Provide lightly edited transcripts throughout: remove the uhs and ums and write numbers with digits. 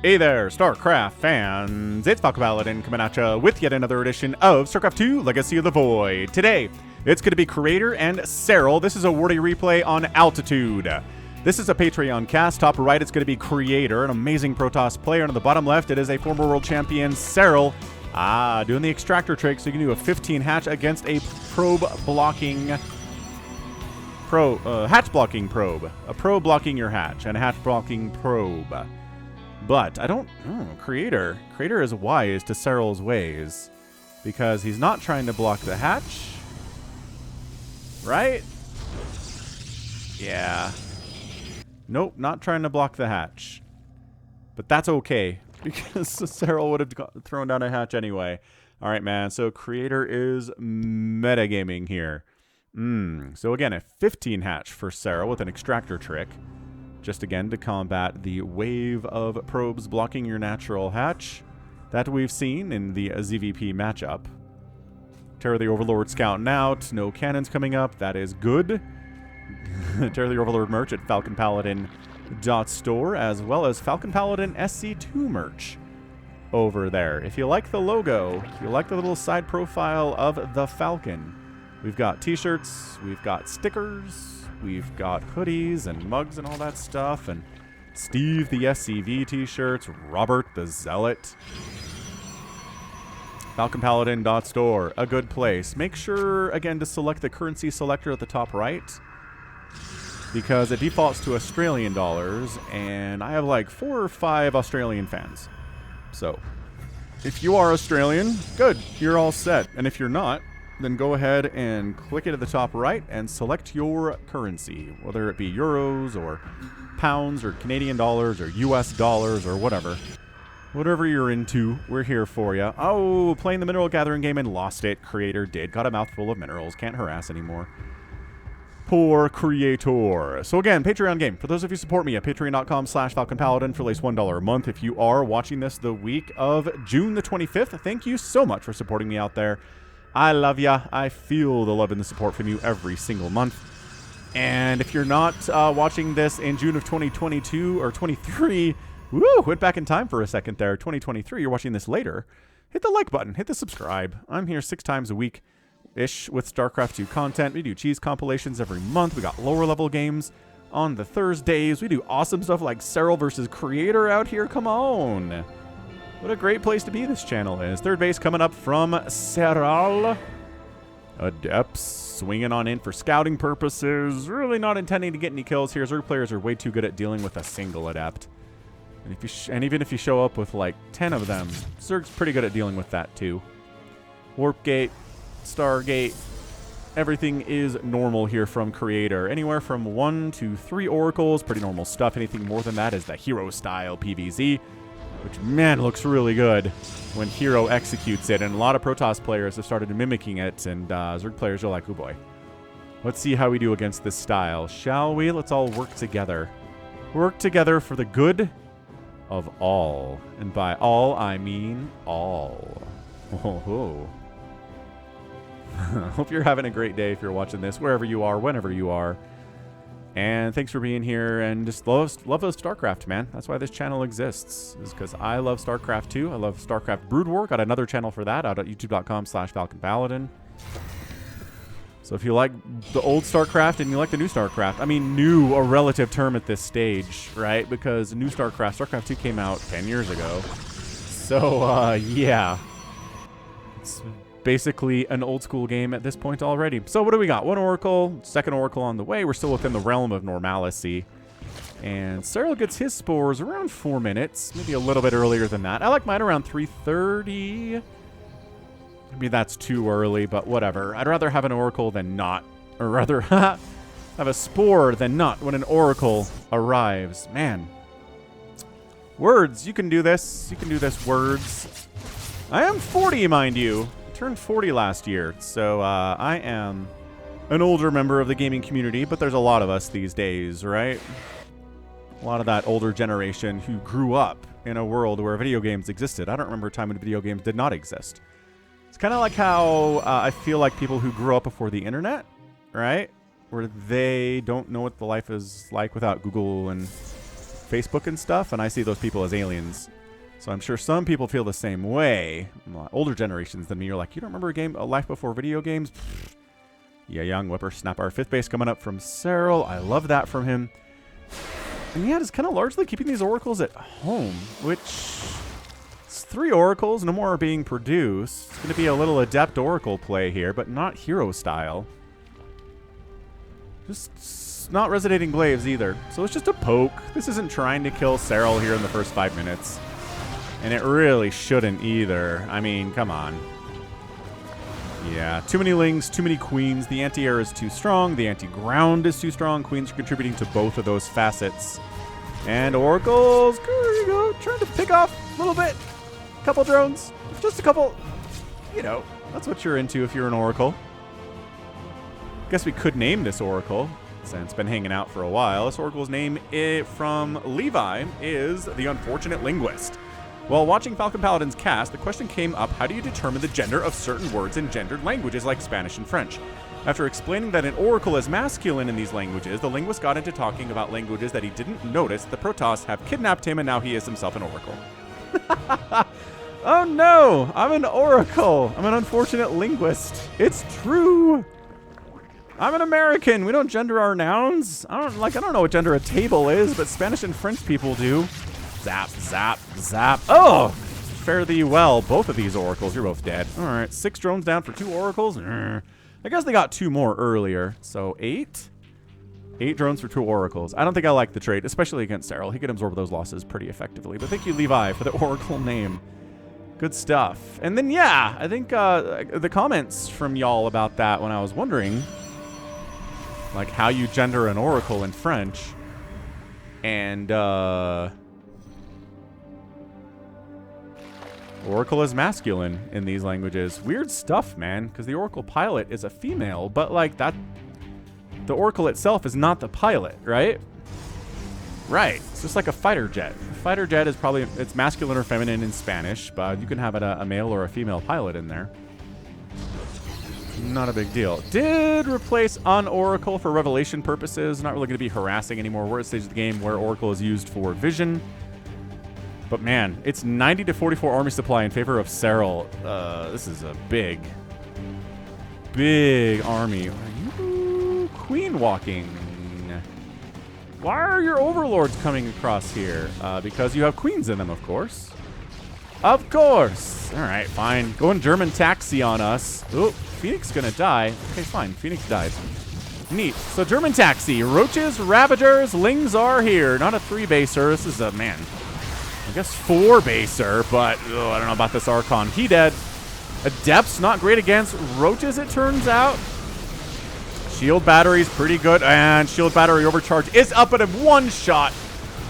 Hey there, StarCraft fans! It's Falcon Paladin coming at you with yet another edition of StarCraft 2 Legacy of the Void. Today, it's going to be Creator and Serral. This is a wordy replay on Altitude. This is a Patreon cast. Top right, it's going to be Creator, an amazing Protoss player. And on the bottom left, it is a former world champion, Serral. Doing the extractor trick, so you can do a 15 hatch against a hatch blocking probe. A probe blocking your hatch, and a hatch blocking probe. But I don't... Creator. Creator is wise to Serral's ways. Because he's not trying to block the hatch. Right? Yeah. Nope, not trying to block the hatch. But that's okay. Because Serral would have thrown down a hatch anyway. Alright, man. So Creator is metagaming here. So again, a 15 hatch for Serral with an extractor trick. Just again to combat the wave of probes blocking your natural hatch that we've seen in the ZVP matchup. Terror the Overlord scouting out. No cannons coming up. That is good. Terror the Overlord merch at falconpaladin.store, as well as Falcon Paladin SC2 merch over there. If you like the logo, if you like the little side profile of the Falcon, we've got t-shirts, we've got stickers, we've got hoodies and mugs and all that stuff, and Steve the SCV t-shirts, Robert the Zealot. FalconPaladin.store, a good place. Make sure, again, to select the currency selector at the top right, because it defaults to Australian dollars, and I have like 4 or 5 Australian fans. So, if you are Australian, good, you're all set. And if you're not, then go ahead and click it at the top right and select your currency, whether it be euros or pounds or Canadian dollars or US dollars or whatever. Whatever you're into, we're here for you. Oh, playing the mineral gathering game and lost it. Creator did. Got a mouthful of minerals. Can't harass anymore. Poor Creator. So again, Patreon game. For those of you who support me at patreon.com/FalconPaladin for at least $1 a month. If you are watching this the week of June the 25th, thank you so much for supporting me out there. I love ya. I feel the love and the support from you every single month. And if you're not watching this in June of 2022 or 23, woo, went back in time for a second there. 2023, you're watching this later. Hit the like button. Hit the subscribe. I'm here 6 times a week-ish with StarCraft 2 content. We do cheese compilations every month. We got lower level games on the Thursdays. We do awesome stuff like Serral versus Creator out here. Come on. What a great place to be this channel is. Third base coming up from Serral. Adepts swinging on in for scouting purposes. Really not intending to get any kills here. Zerg players are way too good at dealing with a single adept. And even if you show up with like 10 of them, Zerg's pretty good at dealing with that too. Warp Gate, Stargate, everything is normal here from Creator. Anywhere from 1 to 3 oracles, pretty normal stuff. Anything more than that is the hero style PVZ. Which, man, looks really good when Hero executes it. And a lot of Protoss players have started mimicking it. And Zerg players are like, oh boy. Let's see how we do against this style. Shall we? Let's all work together. Work together for the good of all. And by all, I mean all. Oh. Hope you're having a great day if you're watching this, wherever you are, whenever you are. And thanks for being here, and just love those StarCraft, man. That's why this channel exists, is because I love StarCraft 2. I love StarCraft Brood War. Got another channel for that out at youtube.com/FalconPaladin. So if you like the old StarCraft and you like the new StarCraft, I mean new, a relative term at this stage, right? Because new StarCraft 2 came out 10 years ago. So, yeah. It's basically an old school game at this point already. So what do we got? 1 Oracle, 2nd Oracle on the way. We're still within the realm of normalcy. And Serral gets his spores around 4 minutes, maybe a little bit earlier than that. I like mine around 3:30. Maybe that's too early, but whatever. I'd rather have an Oracle than not. Or rather, have a spore than not when an Oracle arrives. Man. Words, you can do this. You can do this, words. I am 40, mind you. Turned 40 last year, so I am an older member of the gaming community, but there's a lot of us these days, right? A lot of that older generation who grew up in a world where video games existed. I don't remember a time when video games did not exist. It's kind of like how I feel like people who grew up before the internet, right? Where they don't know what the life is like without Google and Facebook and stuff, and I see those people as aliens. So I'm sure some people feel the same way. Older generations than me are like, you don't remember a life before video games? Yeah, young whippersnapper. 5th base coming up from Serral. I love that from him. And yeah, just kind of largely keeping these oracles at home, which it's 3 oracles. No more are being produced. It's going to be a little adept oracle play here, but not hero style. Just not resonating glaives either. So it's just a poke. This isn't trying to kill Serral here in the first 5 minutes. And it really shouldn't either. I mean, come on. Yeah, too many lings, too many queens. The anti-air is too strong. The anti-ground is too strong. Queens are contributing to both of those facets. And oracles, there you go. Trying to pick off a little bit. Couple drones. Just a couple. You know, that's what you're into if you're an oracle. Guess we could name this oracle, since it's been hanging out for a while. This oracle's name from Levi is the Unfortunate Linguist. While watching Falcon Paladin's cast, the question came up, how do you determine the gender of certain words in gendered languages like Spanish and French? After explaining that an oracle is masculine in these languages, the linguist got into talking about languages that he didn't notice the Protoss have kidnapped him, and now he is himself an oracle. Oh no, I'm an oracle. I'm an unfortunate linguist. It's true. I'm an American. We don't gender our nouns. I don't know what gender a table is, but Spanish and French people do. Zap, zap, zap. Oh! Fare thee well. Both of these oracles. You're both dead. All right. 6 drones down for 2 oracles. I guess they got 2 more earlier. So 8? 8 drones for 2 oracles. I don't think I like the trade, especially against Serral. He could absorb those losses pretty effectively. But thank you, Levi, for the oracle name. Good stuff. And then, yeah, I think the comments from y'all about that when I was wondering, like, how you gender an oracle in French. And, oracle is masculine in these languages. Weird stuff, man, because the oracle pilot is a female, but like that, the oracle itself is not the pilot, right? Right. It's just like a fighter jet. A fighter jet is probably, it's masculine or feminine in Spanish, but you can have a male or a female pilot in there. Not a big deal. Did replace un-oracle for revelation purposes. Not really going to be harassing anymore. We're at a stage of the game where oracle is used for vision. But man, it's 90 to 44 army supply in favor of Serral. This is a big army. Are you queen walking? Why are your overlords coming across here? Because you have queens in them, of course. Of course. All right, fine. Going German taxi on us. Oh, Phoenix gonna die. Okay, fine. Phoenix died. Neat. So German taxi. Roaches, Ravagers, Lings are here. Not a 3-baser. This is a, man, I guess 4-baser, but I don't know about this Archon. He dead. Adepts, not great against Roaches, it turns out. Shield battery's pretty good, and shield battery overcharge is up at a 1 shot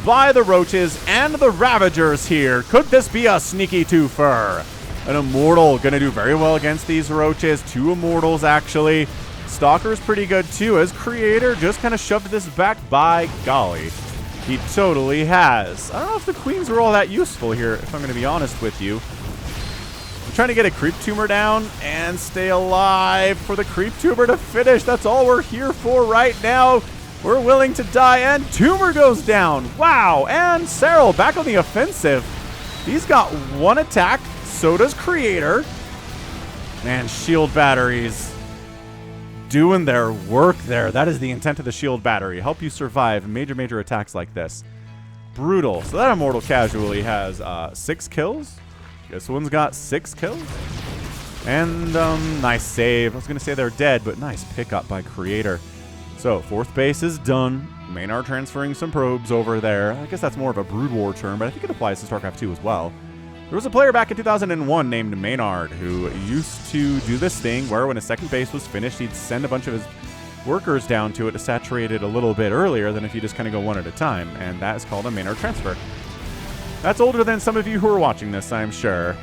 by the Roaches and the Ravagers here. Could this be a sneaky twofer? An Immortal gonna do very well against these Roaches. 2 Immortals, actually. Stalker's pretty good, too, as Creator just kind of shoved this back. By golly. He totally has. I don't know if the queens are all that useful here, if I'm going to be honest with you. I'm trying to get a creep tumor down and stay alive for the creep tumor to finish. That's all we're here for right now. We're willing to die, and tumor goes down. Wow, and Serral back on the offensive. He's got 1 attack. So does Creator. Man, shield batteries doing their work there. That is the intent of the shield battery. Help you survive major attacks like this. Brutal. So that Immortal casually has 6 kills. This one's got 6 kills. And nice save. I was going to say they're dead, but nice pickup by Creator. So 4th base is done. Maynard transferring some probes over there. I guess that's more of a Brood War term, but I think it applies to StarCraft 2 as well. There was a player back in 2001 named Maynard who used to do this thing where when a 2nd base was finished, he'd send a bunch of his workers down to it to saturate it a little bit earlier than if you just kind of go one at a time, and that is called a Maynard transfer. That's older than some of you who are watching this, I'm sure.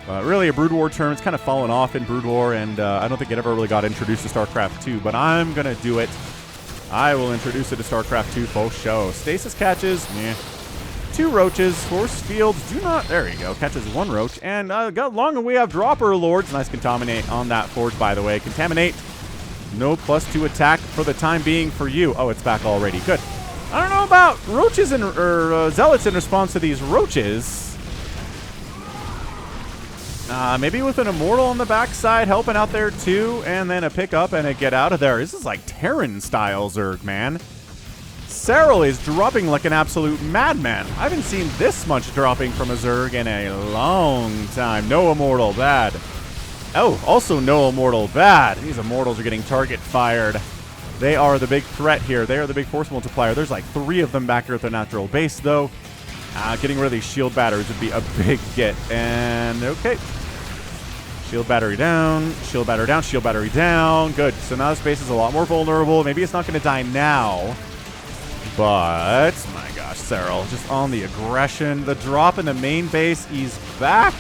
Really a Brood War term. It's kind of fallen off in Brood War, and I don't think it ever really got introduced to StarCraft 2, but I'm going to do it. I will introduce it to StarCraft 2 full show. Stasis catches, meh. 2 Roaches. Force fields do not. There you go. Catches 1 Roach. And got long and we have Dropper Lords. Nice Contaminate on that Forge, by the way. Contaminate. No +2 attack for the time being for you. Oh, it's back already. Good. I don't know about roaches or zealots in response to these roaches. Maybe with an immortal on the backside helping out there too, and then a pickup and a get out of there. This is like Terran style Zerg, man. Serral is dropping like an absolute madman. I haven't seen this much dropping from a Zerg in a long time. No immortal, bad. Oh, also no immortal, bad. These immortals are getting target fired. They are the big threat here. They are the big force multiplier. There's like 3 of them back here at their natural base, though. Getting rid of these shield batteries would be a big get. And, okay. Shield battery down, shield battery down, shield battery down. Good. So now this base is a lot more vulnerable. Maybe it's not going to die now. But, my gosh, Serral just on the aggression. The drop in the main base. He's back.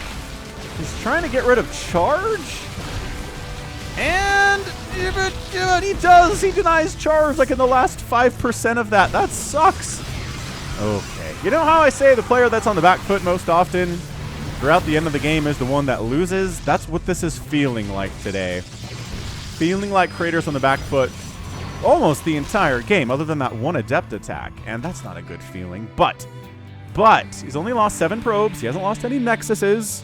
He's trying to get rid of charge. And he does. He denies charge like in the last 5% of that. That sucks. Okay. You know how I say the player that's on the back foot most often throughout the end of the game is the one that loses? That's what this is feeling like today. Feeling like Creator's on the back foot almost the entire game, other than that one adept attack. And that's not a good feeling. But he's only lost 7 probes. He hasn't lost any nexuses.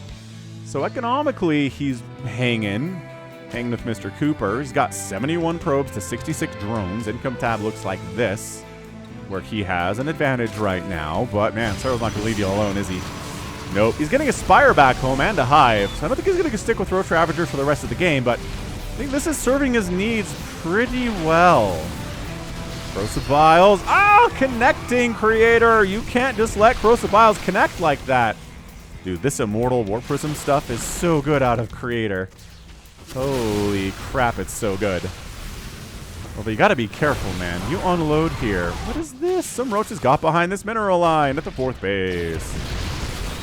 So economically, he's hanging with Mr. Cooper. He's got 71 probes to 66 drones. Income tab looks like this, where he has an advantage right now. But man, Serral's not going to leave you alone, is he? Nope. He's getting a Spire back home and a Hive. So I don't think he's going to stick with Roach Ravager for the rest of the game, but I think this is serving his needs pretty well. Corrosive Biles. Oh, connecting, Creator. You can't just let Corrosive Biles connect like that. Dude, this Immortal War Prism stuff is so good out of Creator. Holy crap, it's so good. Although you got to be careful, man. You unload here. What is this? Some roaches got behind this mineral line at the 4th base.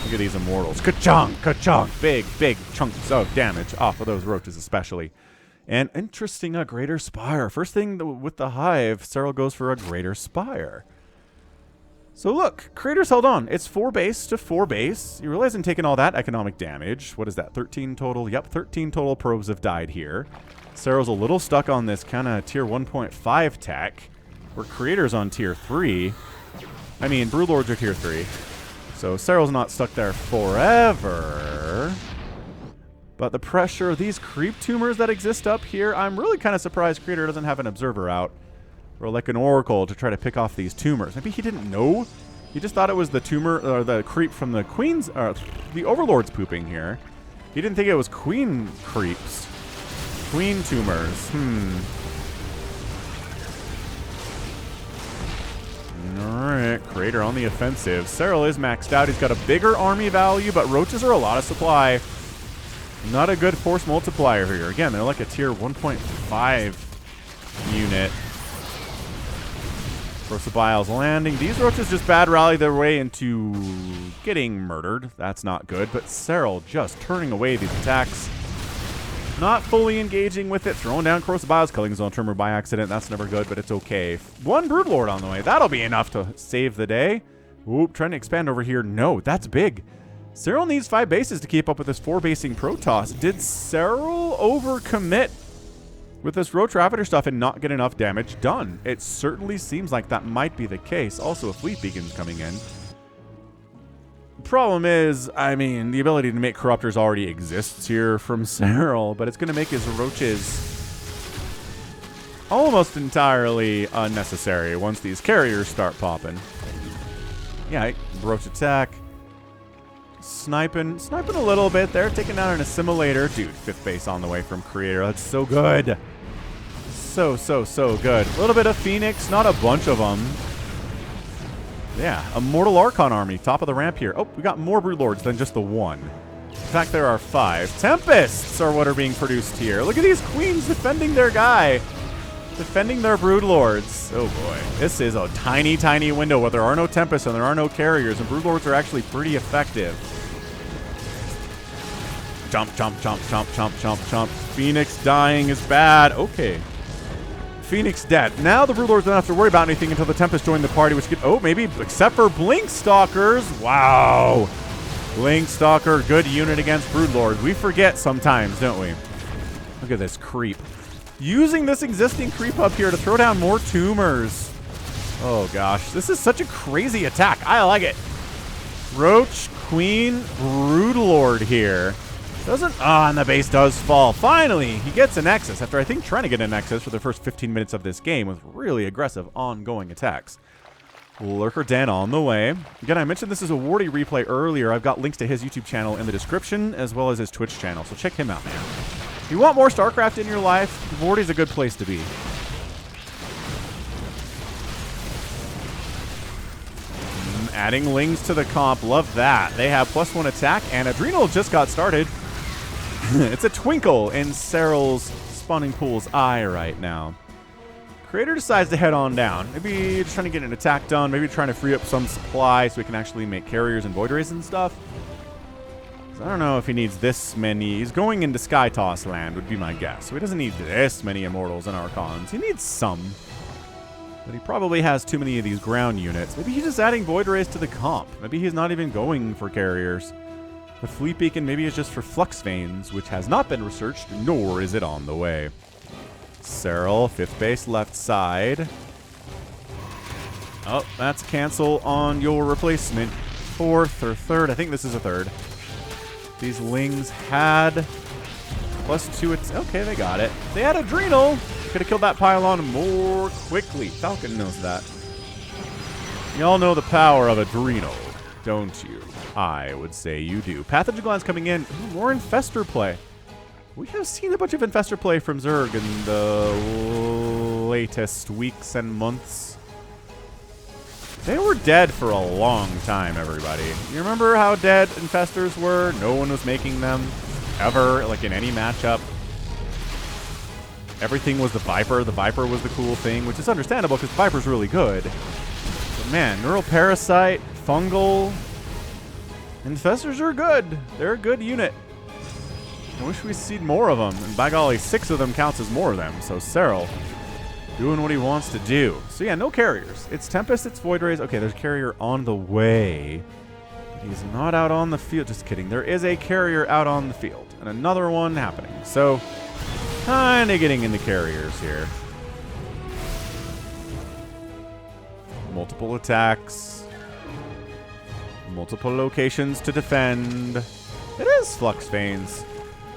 Look at these Immortals. Ka-chunk, ka-chunk. Big, big chunks of damage off of those roaches especially. And interesting, a Greater Spire. First thing with the Hive, Serral goes for a Greater Spire. So look, Creator's held on. It's 4 base to 4 base. You realize I'm taking all that economic damage. What is that, 13 total? Yep, 13 total probes have died here. Serral's a little stuck on this kind of tier 1.5 tech, where Creator's on tier 3. I mean, Broodlords are tier 3. So Serral's not stuck there forever. But the pressure of these creep tumors that exist up here, I'm really kind of surprised Creator doesn't have an observer out. Or like an oracle to try to pick off these tumors. Maybe he didn't know. He just thought it was the tumor or the creep from the queen's, the overlord's pooping here. He didn't think it was queen creeps. Queen tumors. Alright, Creator on the offensive. Serral is maxed out. He's got a bigger army value, but roaches are a lot of supply. Not a good force multiplier here. Again, they're like a tier 1.5 unit. Corrosive Biles landing. These roaches just bad rally their way into getting murdered. That's not good. But Serral just turning away these attacks. Not fully engaging with it. Throwing down Corrosive Biles. Killing his own trimmer by accident. That's never good, but it's okay. 1 Broodlord on the way. That'll be enough to save the day. Oop, trying to expand over here. No, that's big. Serral needs 5 bases to keep up with this 4 basing Protoss. Did Serral overcommit with this Roach Ravager stuff and not get enough damage done? It certainly seems like that might be the case. Also, a Fleet Beacon's coming in. Problem is, I mean, the ability to make Corruptors already exists here from Serral, but it's going to make his Roaches almost entirely unnecessary once these carriers start popping. Yeah, Roach attack. Sniping a little bit there, taking down an Assimilator. Dude, 5th base on the way from Creator. That's so good. So good. A little bit of Phoenix, not a bunch of them. Yeah, a Mortal Archon army, top of the ramp here. Oh, we got more Broodlords than just the 1. In fact, there are 5. Tempests are what are being produced here. Look at these queens defending their guy. Defending their Broodlords. Oh boy. This is a tiny, tiny window where there are no Tempests and there are no carriers, and Broodlords are actually pretty effective. Jump, jump, jump, jump, jump, jump, jump. Phoenix dying is bad. Okay. Phoenix dead. Now the Broodlords don't have to worry about anything until the Tempest join the party, which could, oh, maybe, except for Blink Stalkers. Wow. Blink Stalker, good unit against Broodlords. We forget sometimes, don't we? Look at this creep. Using this existing creep up here to throw down more tumors. Oh gosh, this is such a crazy attack. I like it. Roach, Queen, Broodlord here. Doesn't... Ah, and the base does fall. Finally, he gets a Nexus after, I think, trying to get a Nexus for the first 15 minutes of this game with really aggressive ongoing attacks. Lurker Den on the way. Again, I mentioned this is a Wardy replay earlier. I've got links to his YouTube channel in the description as well as his Twitch channel, so check him out, man. If you want more StarCraft in your life, Wardy's a good place to be. Adding Lings to the comp. Love that. They have +1 attack, and Adrenal just got started. It's a twinkle in Serral's spawning pool's eye right now. Creator decides to head on down. Maybe just trying to get an attack done. Maybe trying to free up some supply so we can actually make carriers and void rays and stuff. I don't know if he needs this many. He's going into Sky Toss land, would be my guess. So he doesn't need this many Immortals and Archons. He needs some. But he probably has too many of these ground units. Maybe he's just adding void rays to the comp. Maybe he's not even going for carriers. The Fleet Beacon maybe is just for Flux Veins, which has not been researched, nor is it on the way. Serral, 5th base, left side. Oh, that's cancel on your replacement. 4th or 3rd. I think this is a 3rd. These Lings had +2. Okay, they got it. They had Adrenal. Could have killed that pylon more quickly. Falcon knows that. Y'all know the power of Adrenal, don't you? I would say you do. Pathogen Glands coming in. Ooh, more Infestor play. We have seen a bunch of Infestor play from Zerg in the latest weeks and months. They were dead for a long time, everybody. You remember how dead Infestors were? No one was making them ever, like in any matchup. Everything was the Viper. The Viper was the cool thing, which is understandable because the Viper's really good. But man, Neural Parasite, Fungal, Infestors are good. They're a good unit. I wish we see more of them. And by golly, 6 of them counts as more of them. So Serral doing what he wants to do. So yeah, no carriers. It's Tempest, it's Void Rays. Okay, there's a carrier on the way. But he's not out on the field. Just kidding. There is a carrier out on the field. And another one happening. So kind of getting into carriers here. Multiple attacks. Multiple locations to defend. It is Flux Veins.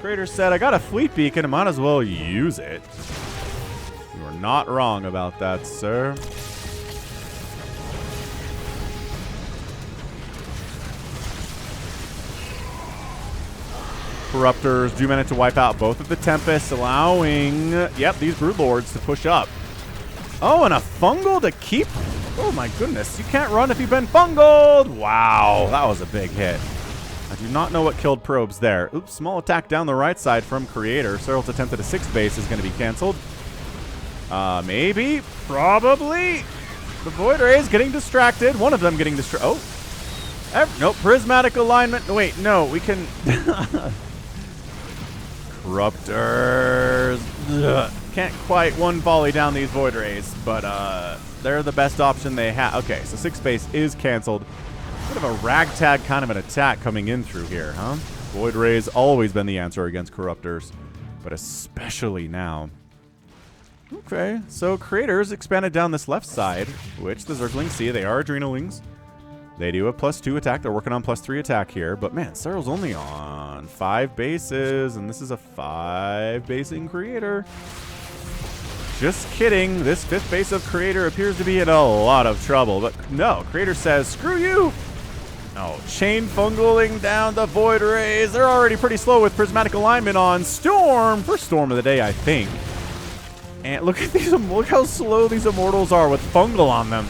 Creator said, I got a Fleet Beacon, I might as well use it. You are not wrong about that, sir. Corruptors do manage to wipe out both of the Tempests, allowing, yep, these Broodlords to push up. Oh, and a Fungal to keep? Oh my goodness, you can't run if you've been fungled! Wow, that was a big hit. I do not know what killed Probes there. Oops, small attack down the right side from Creator. Serral's attempt at a 6th base is going to be canceled. Maybe, probably. The Void Ray is getting distracted. One of them getting distracted. Oh. Nope, Prismatic Alignment. Wait, no, we can... Corruptors. Ugh. Can't quite one volley down these Void Rays, but they're the best option they have. Okay, so 6th base is canceled. Bit of a ragtag kind of an attack coming in through here, huh? Void Ray's always been the answer against Corruptors, but especially now. Okay, so Creators expanded down this left side, which the Zerglings see. They are Adrenalings. They do a +2 attack. They're working on +3 attack here, but man, Serral's only on 5 bases, and this is a 5-basing Creator. Just kidding. This 5th base of Creator appears to be in a lot of trouble, but no, Creator says, screw you! Oh, chain fungaling down the Void Rays. They're already pretty slow with Prismatic Alignment on Storm. First Storm of the day, I think. And look at these. Look how slow these Immortals are with Fungal on them.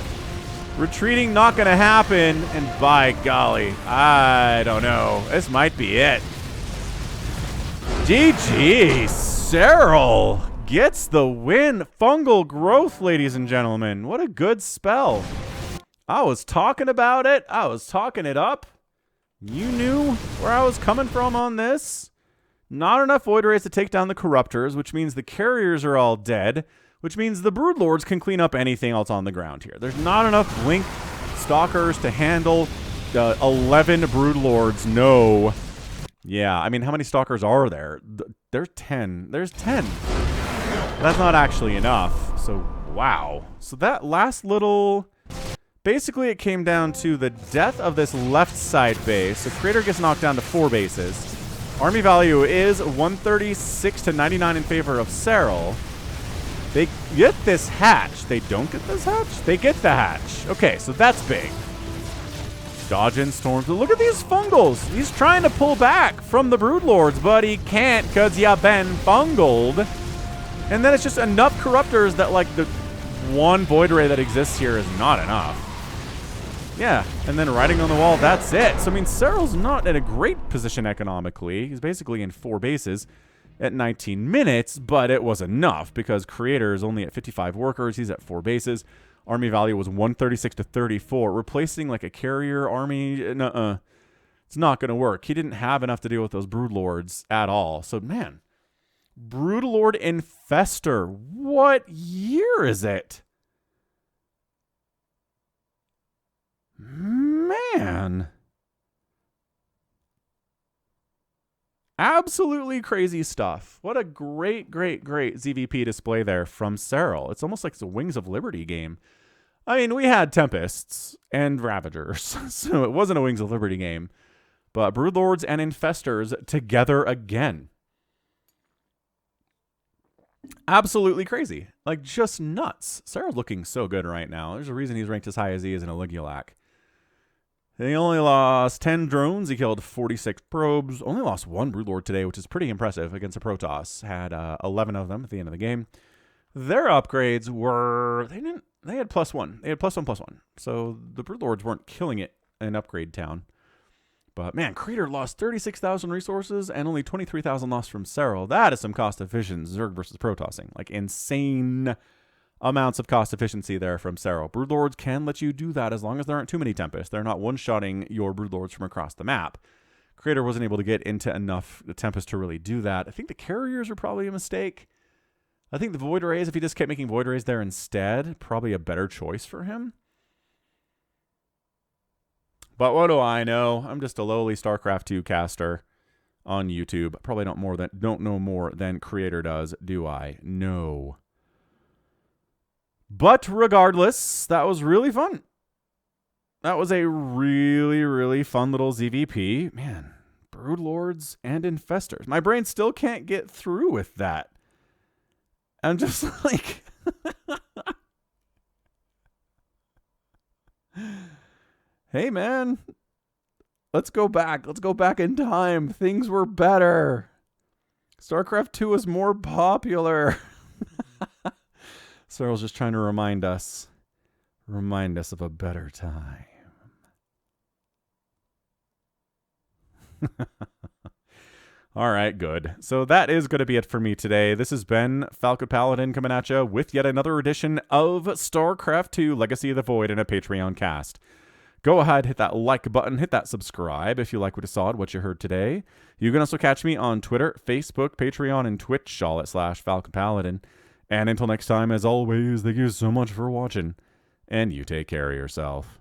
Retreating not going to happen. And by golly, I don't know. This might be it. GG. Serral gets the win. Fungal growth, ladies and gentlemen. What a good spell. I was talking about it. I was talking it up. You knew where I was coming from on this. Not enough Void Rays to take down the Corruptors, which means the Carriers are all dead, which means the Broodlords can clean up anything else on the ground here. There's not enough Link Stalkers to handle the 11 Broodlords. No. Yeah, I mean, how many Stalkers are there? There's 10. There's 10. That's not actually enough. So Wow. So that last little... Basically, it came down to the death of this left side base. So Creator gets knocked down to 4 bases. Army value is 136 to 99 in favor of Serral. They get this hatch. They don't get this hatch? They get the hatch. Okay, so that's big. Dodge in storms. But look at these fungals. He's trying to pull back from the Broodlords, but he can't because you've been fungled. And then it's just enough corruptors that, like, the one Void Ray that exists here is not enough. Yeah, and then writing on the wall, that's it. So, I mean, Serral's not in a great position economically. He's basically in 4 bases at 19 minutes, but it was enough because Creator is only at 55 workers. He's at 4 bases. Army value was 136 to 34. Replacing, like, a carrier army, it's not going to work. He didn't have enough to deal with those Broodlords at all. So, man, Broodlord Infestor. What year is it? Man. Absolutely crazy stuff. What a great, great, great ZVP display there from Serral. It's almost like it's a Wings of Liberty game. I mean, we had Tempests and Ravagers, so it wasn't a Wings of Liberty game. But Broodlords and Infestors together again. Absolutely crazy. Like, just nuts. Serral's looking so good right now. There's a reason he's ranked as high as he is in Aligulac. He only lost 10 drones. He killed 46 probes. Only lost 1 Broodlord today, which is pretty impressive against a Protoss. Had 11 of them at the end of the game. Their upgrades were... They had +1. They had +1/+1. So the Broodlords weren't killing it in Upgrade Town. But, man, Creator lost 36,000 resources and only 23,000 lost from Serral. That is some cost-efficient Zerg versus Protossing. Like, insane amounts of cost efficiency there from Serral. Broodlords can let you do that as long as there aren't too many Tempests. They're not one-shotting your Broodlords from across the map. Creator wasn't able to get into enough Tempest to really do that. I think the carriers are probably a mistake. I think the Void Rays, if he just kept making Void Rays there instead, probably a better choice for him. But what do I know? I'm just a lowly StarCraft 2 caster on YouTube. Probably don't know more than Creator does, do I? No. But regardless, that was really fun. That was a really, really fun little ZVP. Man, Broodlords and Infestors. My brain still can't get through with that. I'm just like... Hey, man. Let's go back. Let's go back in time. Things were better. StarCraft 2 was more popular. Serral's just trying to remind us of a better time. All right, good. So that is going to be it for me today. This has been Falcon Paladin coming at you with yet another edition of StarCraft 2 Legacy of the Void in a Patreon cast. Go ahead, hit that like button, hit that subscribe if you like what you saw and what you heard today. You can also catch me on Twitter, Facebook, Patreon, and Twitch, all at /Falcon Paladin. And until next time, as always, thank you so much for watching, and you take care of yourself.